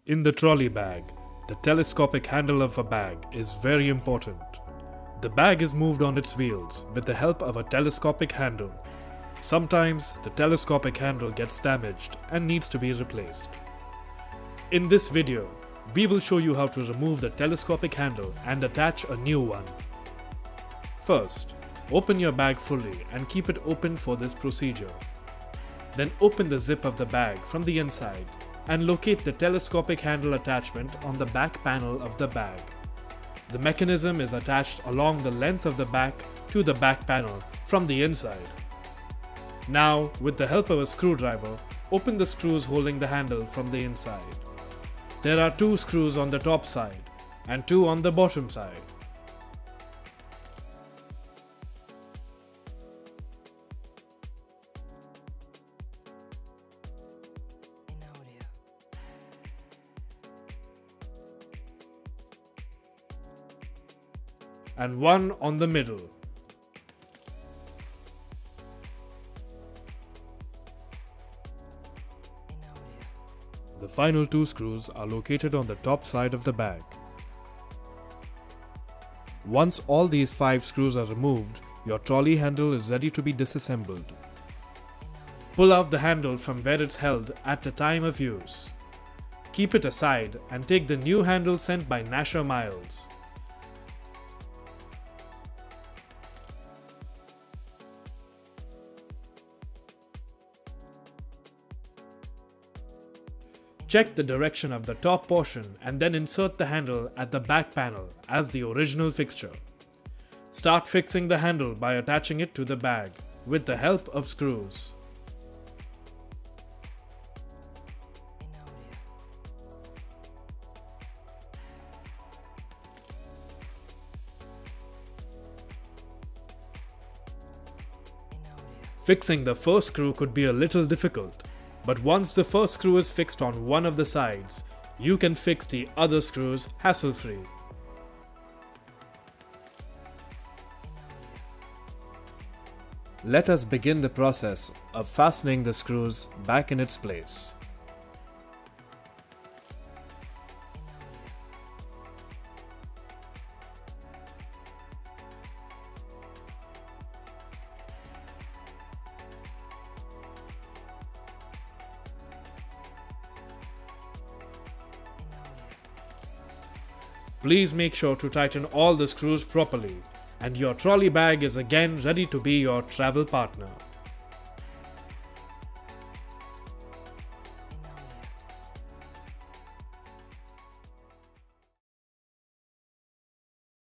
In the trolley bag, the telescopic handle of a bag is very important. The bag is moved on its wheels with the help of a telescopic handle. Sometimes the telescopic handle gets damaged and needs to be replaced. In this video, we will show you how to remove the telescopic handle and attach a new one. First, open your bag fully and keep it open for this procedure. Then open the zip of the bag from the inside and locate the telescopic handle attachment on the back panel of the bag. The mechanism is attached along the length of the back to the back panel from the inside. Now, with the help of a screwdriver, open the screws holding the handle from the inside. There are 2 screws on the top side and 2 on the bottom side. And 1 on the middle. The final 2 screws are located on the top side of the bag. Once all these 5 screws are removed, your trolley handle is ready to be disassembled. Pull out the handle from where it's held at the time of use. Keep it aside and take the new handle sent by Nasher Miles. Check the direction of the top portion and then insert the handle at the back panel as the original fixture. Start fixing the handle by attaching it to the bag with the help of screws. Fixing the first screw could be a little difficult. But once the first screw is fixed on one of the sides, you can fix the other screws hassle-free. Let us begin the process of fastening the screws back in its place. Please make sure to tighten all the screws properly, and your trolley bag is again ready to be your travel partner.